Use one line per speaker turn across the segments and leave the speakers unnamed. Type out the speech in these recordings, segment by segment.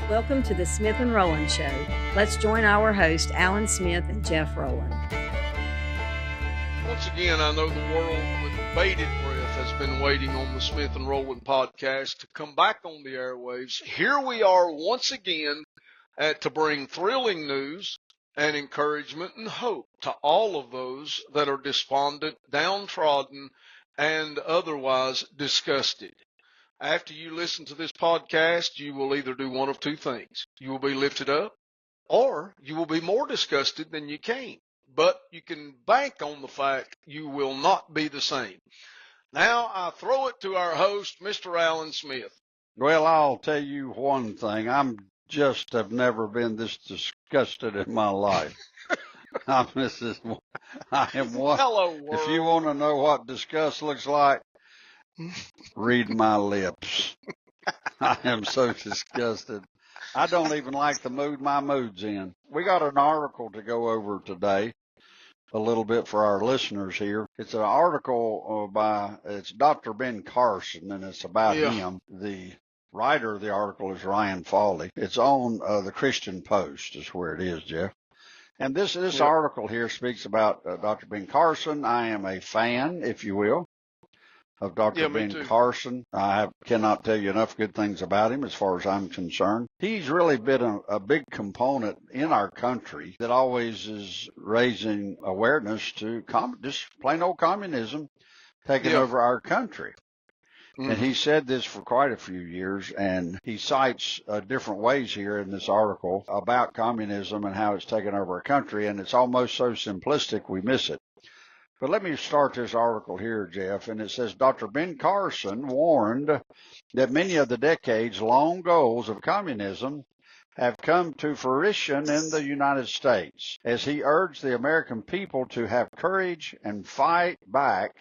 Welcome to the Smith and Rolland Show. Let's join our host, Alan Smith and Jeff Rowland.
Once again, I know the world with bated breath has been waiting on the Smith and Rolland Podcast to come back on the airwaves. Here we are once again to bring thrilling news and encouragement and hope to all of those that are despondent, downtrodden, and otherwise disgusted. After you listen to this podcast, you will either do one of two things. You will be lifted up, or you will be more disgusted than you came. But you can bank on the fact you will not be the same. Now I throw it to our host, Mr. Alan Smith.
Well, I'll tell you one thing. Have never been this disgusted in my life. I am one.
Hello, world.
If you want to know what disgust looks like, read my lips. I am so disgusted. I don't even like the mood my mood's in. We got an article to go over today, a little bit for our listeners here. It's an article it's Dr. Ben Carson, and it's about him. The writer of the article is Ryan Fawley. It's on the Christian Post is where it is, Jeff. And this article here speaks about Dr. Ben Carson. I am a fan, if you will, of Dr. Ben Carson. I cannot tell you enough good things about him as far as I'm concerned. He's really been a big component in our country that always is raising awareness to just plain old communism taking over our country. Mm-hmm. And he said this for quite a few years, and he cites different ways here in this article about communism and how it's taken over our country, and it's almost so simplistic we miss it. But let me start this article here, Jeff, and it says, Dr. Ben Carson warned that many of the decades-long goals of communism have come to fruition in the United States, as he urged the American people to have courage and fight back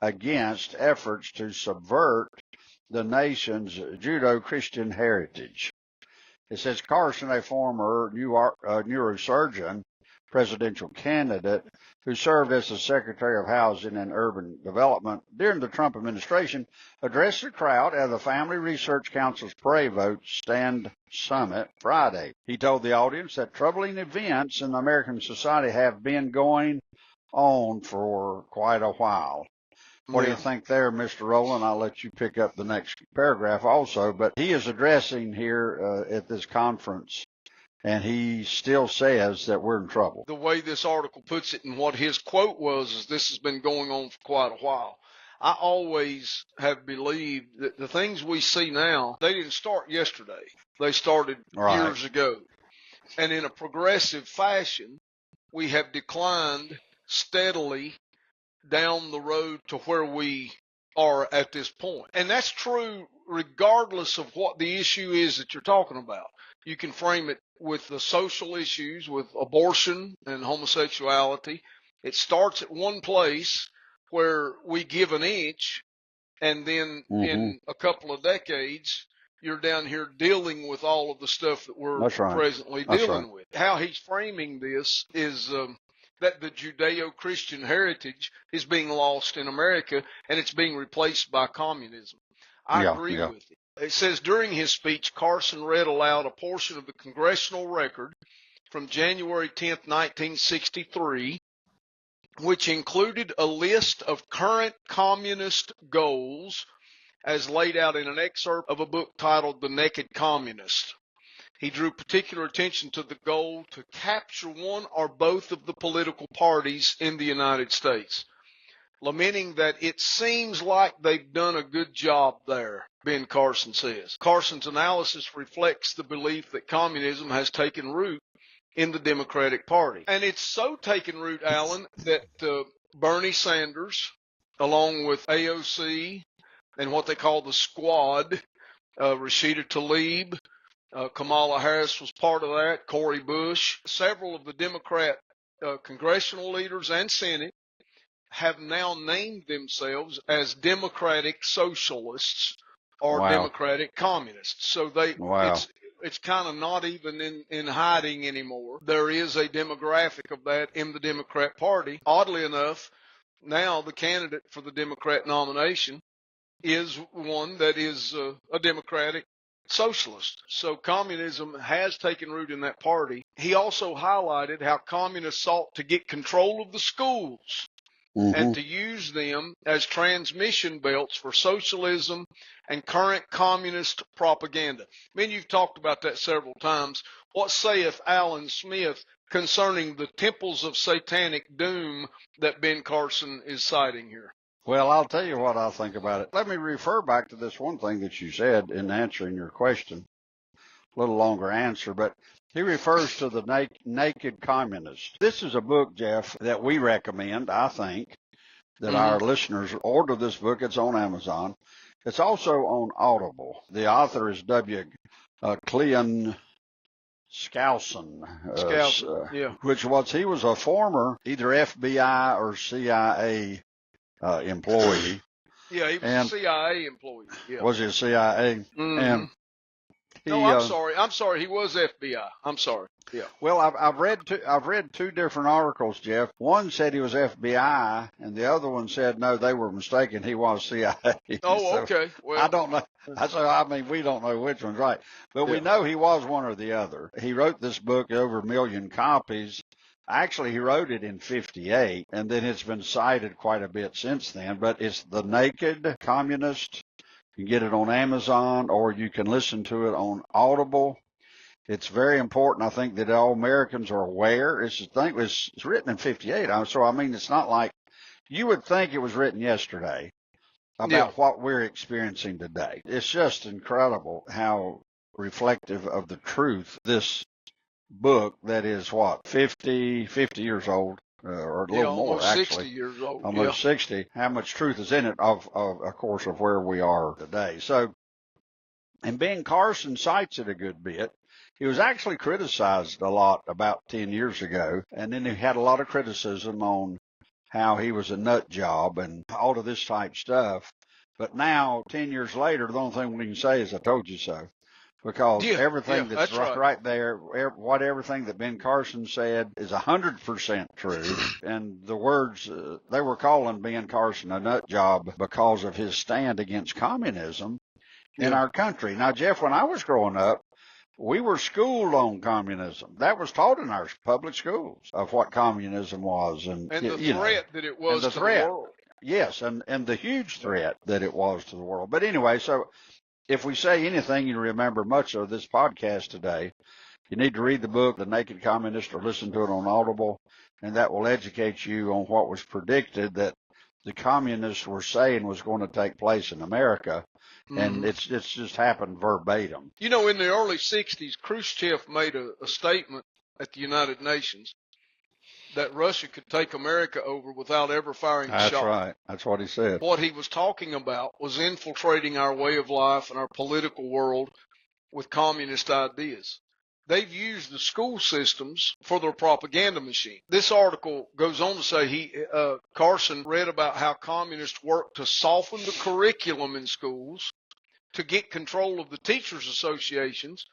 against efforts to subvert the nation's Judeo-Christian heritage. It says Carson, a former neurosurgeon, presidential candidate who served as the Secretary of Housing and Urban Development during the Trump administration, addressed the crowd at the Family Research Council's Pray Vote Stand Summit Friday. He told the audience that troubling events in American society have been going on for quite a while. What do you think there, Mr. Rowland? I'll let you pick up the next paragraph also, but he is addressing here at this conference, and he still says that we're in trouble.
The way this article puts it and what his quote was is this has been going on for quite a while. I always have believed that the things we see now, they didn't start yesterday. They started years ago. And in a progressive fashion, we have declined steadily down the road to where we are at this point. And that's true regardless of what the issue is that you're talking about. You can frame it with the social issues, with abortion and homosexuality. It starts at one place where we give an inch, and then in a couple of decades, you're down here dealing with all of the stuff that we're presently dealing with. How he's framing this is that the Judeo-Christian heritage is being lost in America, and it's being replaced by communism. I agree with it. It says during his speech, Carson read aloud a portion of the Congressional Record from January 10th, 1963, which included a list of current communist goals as laid out in an excerpt of a book titled The Naked Communist. He drew particular attention to the goal to capture one or both of the political parties in the United States, lamenting that it seems like they've done a good job there, Ben Carson says. Carson's analysis reflects the belief that communism has taken root in the Democratic Party. And it's so taken root, Alan, that Bernie Sanders, along with AOC and what they call the Squad, Rashida Tlaib, Kamala Harris was part of that, Cori Bush, several of the Democrat congressional leaders and Senate have now named themselves as Democratic Socialists or Democratic Communists. So it's kind of not even in hiding anymore. There is a demographic of that in the Democrat Party. Oddly enough, now the candidate for the Democrat nomination is one that is a Democratic socialist. So communism has taken root in that party. He also highlighted how communists sought to get control of the schools and to use them as transmission belts for socialism and current communist propaganda. I mean, you've talked about that several times. What saith Alan Smith concerning the temples of satanic doom that Ben Carson is citing here?
Well, I'll tell you what I think about it. Let me refer back to this one thing that you said in answering your question. A little longer answer, but he refers to the naked communist. This is a book, Jeff, that we recommend, I think, that our listeners order this book. It's on Amazon. It's also on Audible. The author is Cleon Skousen, he was a former either FBI or CIA employee.
Yeah, he was a CIA employee. Yeah.
Was he a CIA? And
I'm sorry. He was FBI. I'm sorry. Yeah.
Well, I've read two different articles, Jeff. One said he was FBI, and the other one said no, they were mistaken. He was CIA.
Oh, okay. Well,
I don't know. We don't know which one's right, but we know he was one or the other. He wrote this book, over 1 million copies. Actually, he wrote it in 1958, and then it's been cited quite a bit since then. But it's The Naked Communist. You can get it on Amazon, or you can listen to it on Audible. It's very important, I think, that all Americans are aware. It's written in 1958, so I mean, it's not like you would think it was written yesterday about what we're experiencing today. It's just incredible how reflective of the truth this book that is 50 years old, or a little more, actually.
60 years old.
Almost 60. How much truth is in it, of course, of where we are today. So, and Ben Carson cites it a good bit. He was actually criticized a lot about 10 years ago, and then he had a lot of criticism on how he was a nut job and all of this type stuff. But now, 10 years later, the only thing we can say is I told you so. Because everything that's right there, everything that Ben Carson said is 100% true. And the words, they were calling Ben Carson a nut job because of his stand against communism in our country. Now, Jeff, when I was growing up, we were schooled on communism. That was taught in our public schools of what communism was. And
the threat that it was to the world.
Yes, and the huge threat that it was to the world. But anyway, so if we say anything you remember much of this podcast today, you need to read the book, The Naked Communist, or listen to it on Audible, and that will educate you on what was predicted that the communists were saying was going to take place in America. And it's just happened verbatim.
You know, in the early 60s, Khrushchev made a statement at the United Nations that Russia could take America over without ever firing a shot.
That's right. That's what he said.
What he was talking about was infiltrating our way of life and our political world with communist ideas. They've used the school systems for their propaganda machine. This article goes on to say Carson read about how communists work to soften the curriculum in schools, to get control of the teachers' associations,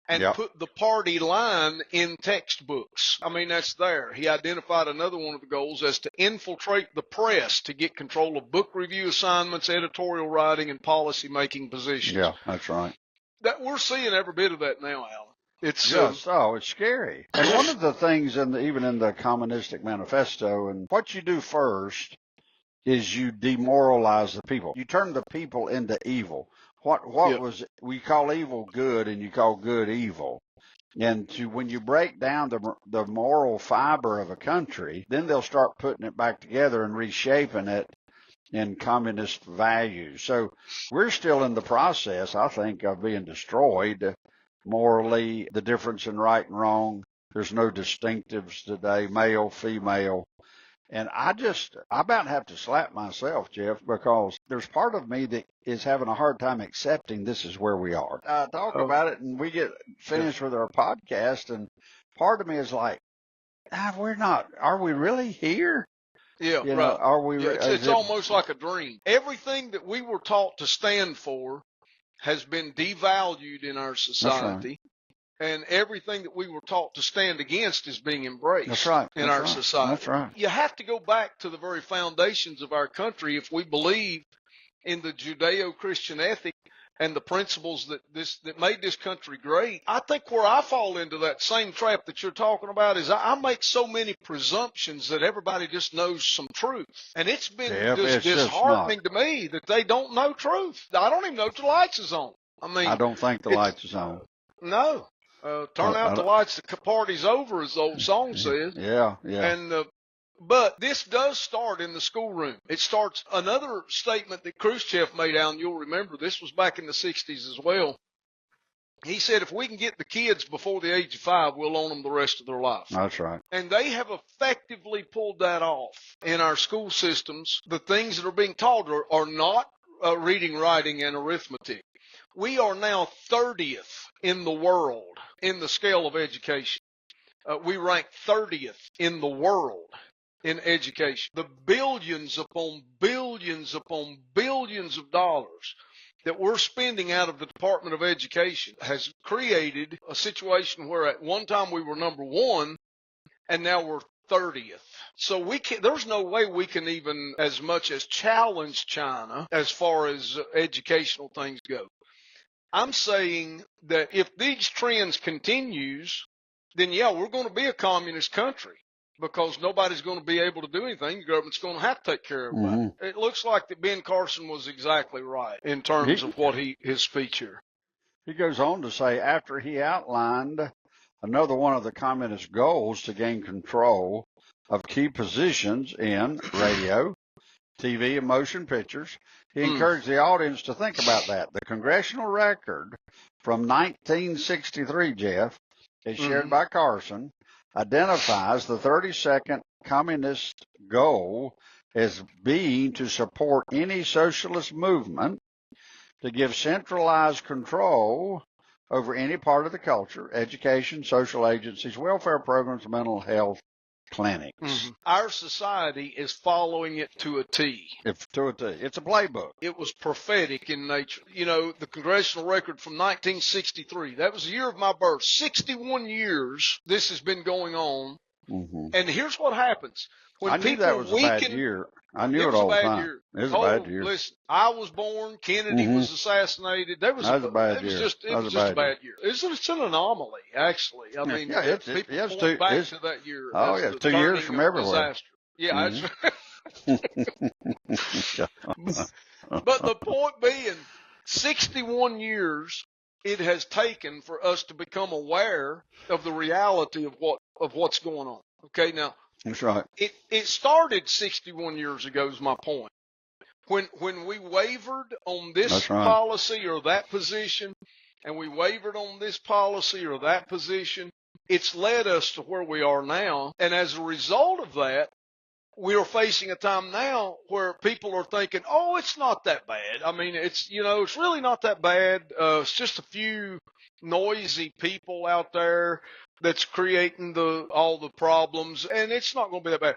and put the party line in textbooks. I mean, that's there. He identified another one of the goals as to infiltrate the press to get control of book review assignments, editorial writing, and policy-making positions.
Yeah, that's right.
That we're seeing every bit of that now, Alan. It's
it's scary. And one of the things, even in the Communistic Manifesto, and what you do first is you demoralize the people. You turn the people into evil. We call evil good, and you call good evil. And when you break down the moral fiber of a country, then they'll start putting it back together and reshaping it in communist values. So we're still in the process, I think, of being destroyed morally. The difference in right and wrong. There's no distinctives today, male, female. And I about have to slap myself, Jeff, because there's part of me that is having a hard time accepting this is where we are. I talk about it, and we get finished with our podcast, and part of me is like, are we really here?
Yeah, right.
Are we?
Yeah, it's almost like a dream. Everything that we were taught to stand for has been devalued in our society. And everything that we were taught to stand against is being embraced in our society.
That's right.
You have to go back to the very foundations of our country if we believe in the Judeo-Christian ethic and the principles that made this country great. I think where I fall into that same trap that you're talking about is I make so many presumptions that everybody just knows some truth. And it's been disheartening to me that they don't know truth. I don't even know if the lights is on. I mean,
I don't think the lights is on.
No. Turn out the lights, the party's over, as the old song says.
Yeah.
And but this does start in the schoolroom. It starts another statement that Khrushchev made, Alan, you'll remember. This was back in the 60s as well. He said, if we can get the kids before the age of 5, we'll own them the rest of their life.
That's right.
And they have effectively pulled that off in our school systems. The things that are being taught are not reading, writing, and arithmetic. We are now 30th in the world in the scale of education. We rank 30th in the world in education. The billions upon billions upon billions of dollars that we're spending out of the Department of Education has created a situation where at one time we were number 1 and now we're 30th. So there's no way we can even as much as challenge China as far as educational things go. I'm saying that if these trends continues, then yeah, we're going to be a communist country. Because nobody's going to be able to do anything. The government's going to have to take care of everybody. Mm-hmm. It looks like that Ben Carson was exactly right in terms of what his speech here.
He goes on to say, after he outlined another one of the communist goals to gain control of key positions in radio, TV, and motion pictures, he encouraged the audience to think about that. The Congressional Record from 1963, Jeff, is shared by Carson, identifies the 32nd communist goal as being to support any socialist movement to give centralized control over any part of the culture, education, social agencies, welfare programs, mental health clinics. Mm-hmm.
Our society is following it to a T.
To a T. It's a playbook.
It was prophetic in nature. You know, the Congressional Record from 1963, that was the year of my birth. 61 years this has been going on. Mm-hmm. And here's what happens. When
I knew that was a bad year. I knew it all the time. It was a bad year.
Listen, I was born. Kennedy was assassinated. That was a bad year. It was just a bad year. It's an anomaly, actually. I mean, people point back to that year.
Oh, yeah, 2 years from everywhere.
Disaster. Yeah, but the point being, 61 years it has taken for us to become aware of the reality of what's going on. Okay, now.
That's right.
It started 61 years ago is my point. When we wavered on this policy or that position, and we wavered on this policy or that position, it's led us to where we are now. And as a result of that, we are facing a time now where people are thinking, oh, it's not that bad. I mean, it's really not that bad. It's just a few noisy people out there that's creating all the problems, and it's not going to be that bad.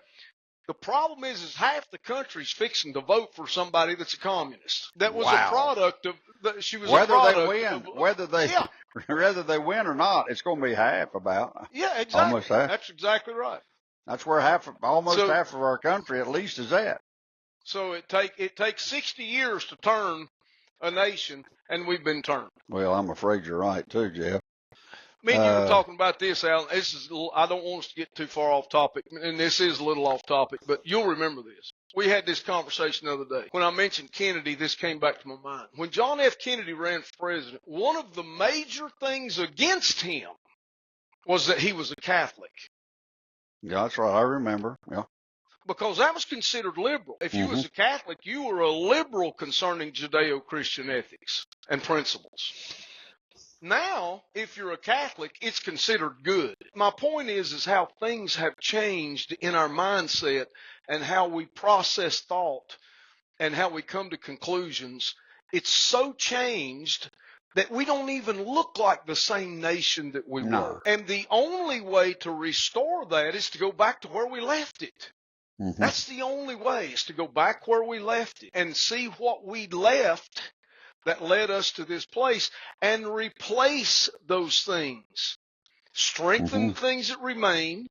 The problem is half the country's fixing to vote for somebody that's a communist. That was a product of. She was
whether
a product
they win,
of,
whether they win or not, it's going to be half about.
Yeah, exactly.
Almost half.
That's exactly right.
That's where almost half of our country at least is at.
So it takes 60 years to turn a nation, and we've been turned.
Well, I'm afraid you're right too, Jeff.
Me and you were talking about this, Alan. I don't want us to get too far off topic, and this is a little off topic, but you'll remember this. We had this conversation the other day. When I mentioned Kennedy, this came back to my mind. When John F. Kennedy ran for president, one of the major things against him was that he was a Catholic.
Yeah, that's right. I remember. Yeah.
Because that was considered liberal. If you was a Catholic, you were a liberal concerning Judeo-Christian ethics and principles. Now, if you're a Catholic, it's considered good. My point is how things have changed in our mindset and how we process thought and how we come to conclusions. It's so changed that we don't even look like the same nation that we were. And the only way to restore that is to go back to where we left it. Mm-hmm. That's the only way, is to go back where we left it and see what we left that led us to this place and replace those things, strengthen things that remain,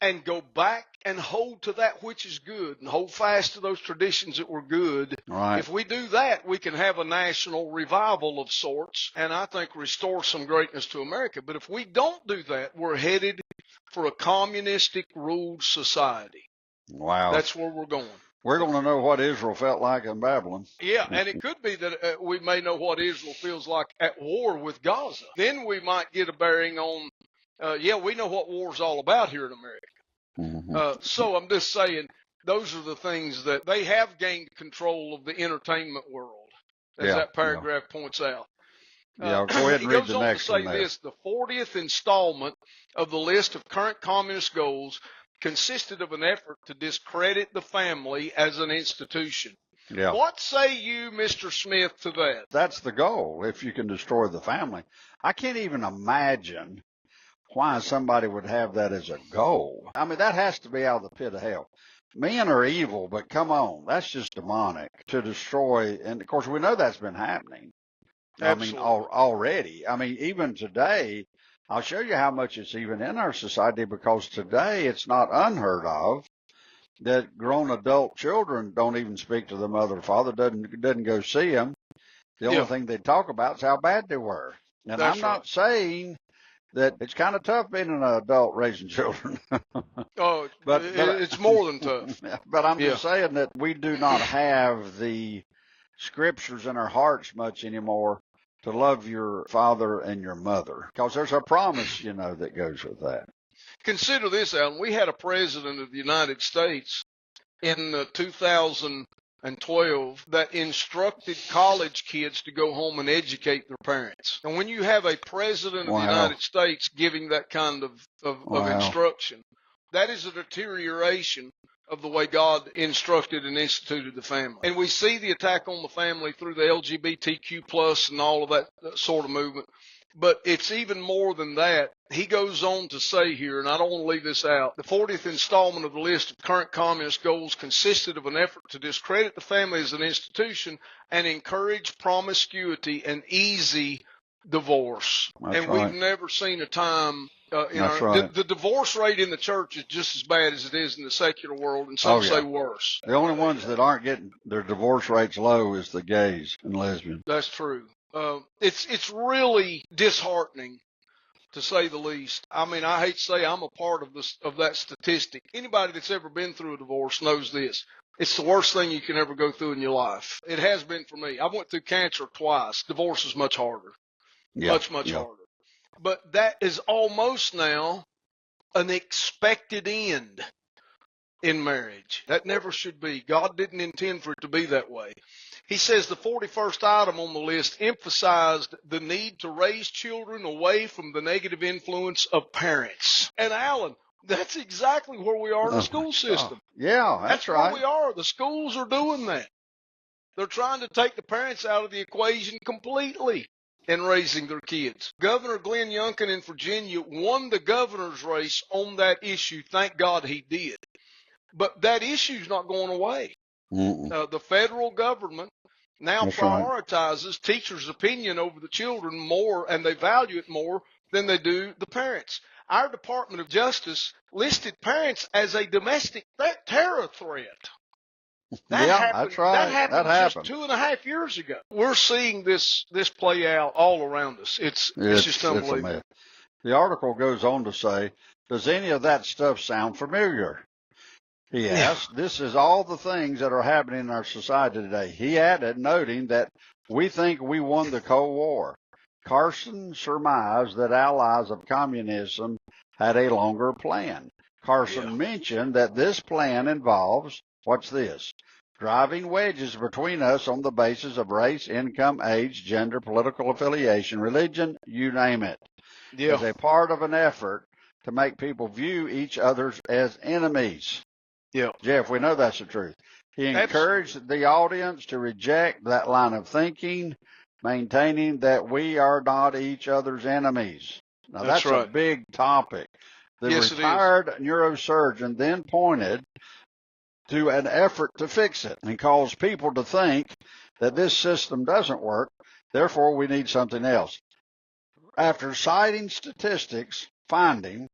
and go back and hold to that which is good and hold fast to those traditions that were good.
Right.
If we do that, we can have a national revival of sorts and I think restore some greatness to America. But if we don't do that, we're headed for a communistic ruled society.
Wow.
That's where we're going.
We're going to know what Israel felt like in Babylon.
Yeah, and it could be that we may know what Israel feels like at war with Gaza. Then we might get a bearing on, we know what war's all about here in America.
Mm-hmm.
So I'm just saying, those are the things that they have gained control of the entertainment world, as that paragraph points out.
Go ahead and read the next one.
He goes on to say this: the 40th installment of the list of current communist goals consisted of an effort to discredit the family as an institution.
Yeah.
What say you, Mr. Smith, to that?
That's the goal, if you can destroy the family. I can't even imagine why somebody would have that as a goal. I mean, that has to be out of the pit of hell. Men are evil, but come on, that's just demonic to destroy. And, of course, we know that's been happening.
Absolutely.
I mean, already. I mean, even today, I'll show you how much it's even in our society, because today it's not unheard of that grown adult children don't even speak to the mother or father, doesn't go see them. The only thing they talk about is how bad they were. And
That's
I'm not saying that it's kind of tough being an adult raising children.
Oh,
but
it's more than tough.
But I'm just saying that we do not have the scriptures in our hearts much anymore to love your father and your mother, because there's a promise, that goes with that.
Consider this, Alan. We had a president of the United States in 2012 that instructed college kids to go home and educate their parents. And when you have a president of the United States giving that kind of instruction, that is a deterioration of the way God instructed and instituted the family. And we see the attack on the family through the LGBTQ plus and all of that sort of movement. But it's even more than that. He goes on to say here, and I don't want to leave this out, the 40th installment of the list of current communist goals consisted of an effort to discredit the family as an institution and encourage promiscuity and easy divorce. We've never seen a time the divorce rate in the church is just as bad as it is in the secular world, and some say worse.
The only ones that aren't getting their divorce rates low is the gays and lesbians.
That's true. It's really disheartening, to say the least. I mean, I hate to say I'm a part of that statistic. Anybody that's ever been through a divorce knows this. It's the worst thing you can ever go through in your life. It has been for me. I went through cancer twice. Divorce is much harder. Much harder. But that is almost now an expected end in marriage. That never should be. God didn't intend for it to be that way. He says the 41st item on the list emphasized the need to raise children away from the negative influence of parents. And Alan, that's exactly where we are in the school system.
That's right.
Where we are. The schools are doing that. They're trying to take the parents out of the equation completely in raising their kids. Governor Glenn Youngkin in Virginia won the governor's race on that issue. Thank God he did. But that issue's not going away. The federal government now prioritizes teachers' opinion over the children more, and they value it more than they do the parents. Our Department of Justice listed parents as a domestic terror threat.
That's right.
That happened just 2.5 years ago. We're seeing this play out all around us. It's just unbelievable.
The article goes on to say, does any of that stuff sound familiar? He asked. This is all the things that are happening in our society today. He added, noting that we think we won the Cold War. Carson surmised that allies of communism had a longer plan. Carson mentioned that this plan involves, what's this? Driving wedges between us on the basis of race, income, age, gender, political affiliation, religion, you name it. As a part of an effort to make people view each other as enemies. Jeff, we know that's the truth. He encouraged the audience to reject that line of thinking, maintaining that we are not each other's enemies. Now, that's a big topic. The retired neurosurgeon then pointed to an effort to fix it and caused people to think that this system doesn't work, therefore we need something else. After citing statistics finding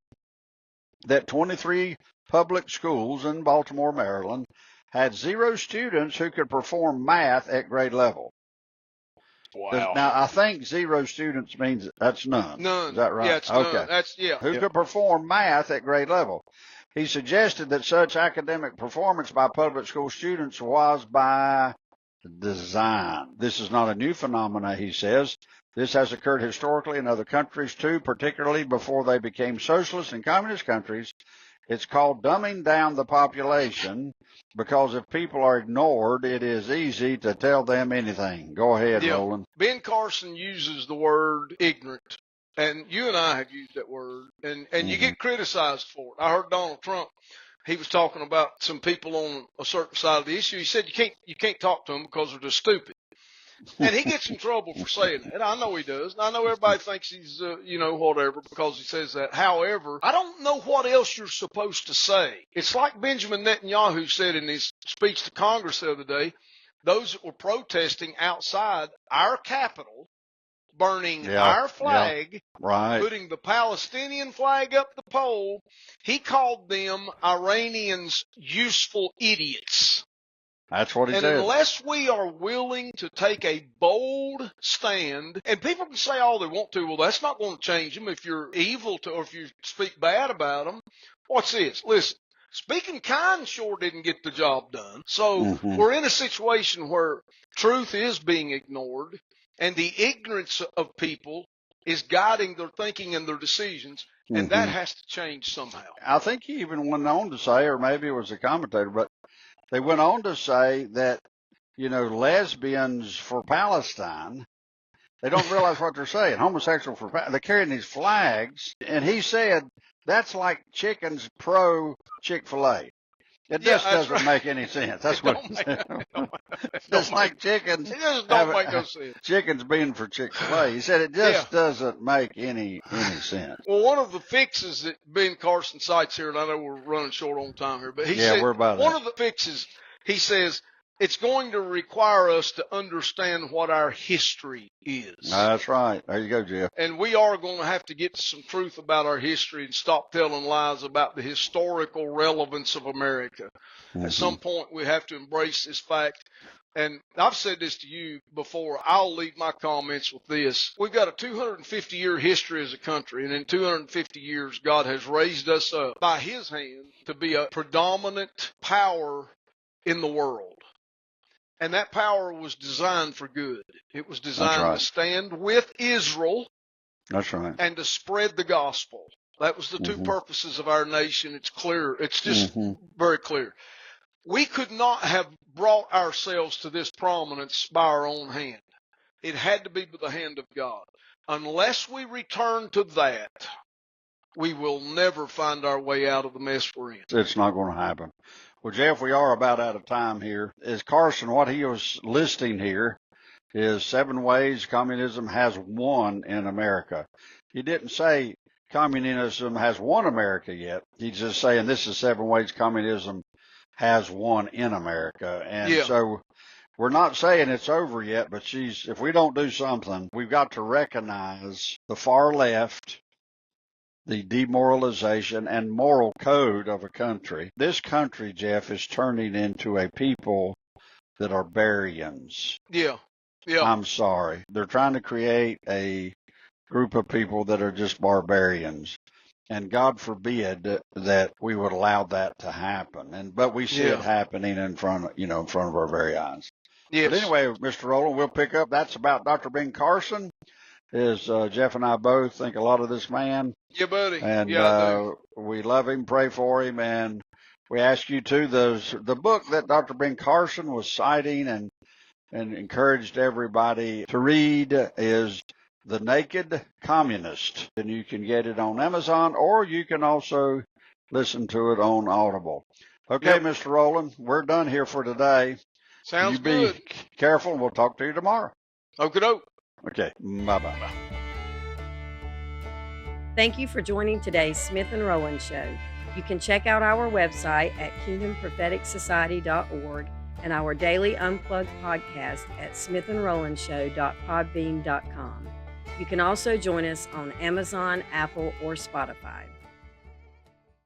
that 23% public schools in Baltimore, Maryland, had 0 students who could perform math at grade level.
Wow.
Now, I think 0 students means that's none.
None.
Is that right?
Yeah, it's
okay.
none. That's, yeah.
Who could perform math at grade level. He suggested that such academic performance by public school students was by design. This is not a new phenomenon, he says. This has occurred historically in other countries too, particularly before they became socialist and communist countries. It's called dumbing down the population, because if people are ignored, it is easy to tell them anything. Go ahead, Rowland.
Ben Carson uses the word ignorant, and you and I have used that word, and you get criticized for it. I heard Donald Trump, he was talking about some people on a certain side of the issue. He said you can't talk to them because they're just stupid. And he gets in trouble for saying that. I know he does. And I know everybody thinks he's, whatever, because he says that. However, I don't know what else you're supposed to say. It's like Benjamin Netanyahu said in his speech to Congress the other day, those that were protesting outside our Capitol, burning our flag, putting the Palestinian flag up the pole, he called them Iranians useful idiots.
That's what he said.
And unless we are willing to take a bold stand, and people can say all they want to, well, that's not going to change them if you're evil or if you speak bad about them. What's this? Listen, speaking kind sure didn't get the job done. So we're in a situation where truth is being ignored, and the ignorance of people is guiding their thinking and their decisions, and that has to change somehow.
I think he even went on to say, or maybe it was a commentator, but they went on to say that, lesbians for Palestine, they don't realize what they're saying. Homosexual for Palestine, they're carrying these flags. And he said that's like chickens pro Chick-fil-A. It just doesn't make any sense. That's what he said. It's like chickens.
It just don't make no sense.
Chickens being for Chick-fil-A. He said it just doesn't make any sense.
Well, one of the fixes that Ben Carson cites here, and I know we're running short on time here, but he said
we're about
one of the fixes, he says, it's going to require us to understand what our history is.
That's right. There you go, Jeff.
And we are going to have to get to some truth about our history and stop telling lies about the historical relevance of America. At some point, we have to embrace this fact. And I've said this to you before. I'll leave my comments with this. We've got a 250-year history as a country, and in 250 years, God has raised us up by His hand to be a predominant power in the world. And that power was designed for good. It was designed to stand with Israel.
That's right.
And to spread the gospel. That was the two purposes of our nation. It's clear. It's just very clear. We could not have brought ourselves to this prominence by our own hand. It had to be by the hand of God. Unless we return to that, we will never find our way out of the mess we're in.
It's not going to happen. Well, Jeff, we are about out of time here. As Carson, what he was listing here is 7 ways communism has won in America. He didn't say communism has won America yet. He's just saying this is 7 ways communism has won in America. And so we're not saying it's over yet, but if we don't do something, we've got to recognize the far left, the demoralization and moral code of a country. This country, Jeff, is turning into a people that are barbarians.
Yeah.
I'm sorry. They're trying to create a group of people that are just barbarians. And God forbid that we would allow that to happen. But we see it happening in front of our very eyes.
Yes.
But anyway, Mr. Rowland, we'll pick up. That's about Dr. Ben Carson. Jeff and I both think a lot of this man.
Yeah, buddy.
And we love him, pray for him, and we ask you too. The book that Dr. Ben Carson was citing and encouraged everybody to read is The Naked Communist, and you can get it on Amazon, or you can also listen to it on Audible. Okay, Mr. Rowland, we're done here for today.
Sounds good.
Be careful, and we'll talk to you tomorrow.
Okie-doke.
Okay, bye-bye.
Thank you for joining today's Smith and Rolland Show. You can check out our website at kingdompropheticsociety.org and our daily Unplugged podcast at smithandrollandshow.podbean.com. You can also join us on Amazon, Apple, or Spotify.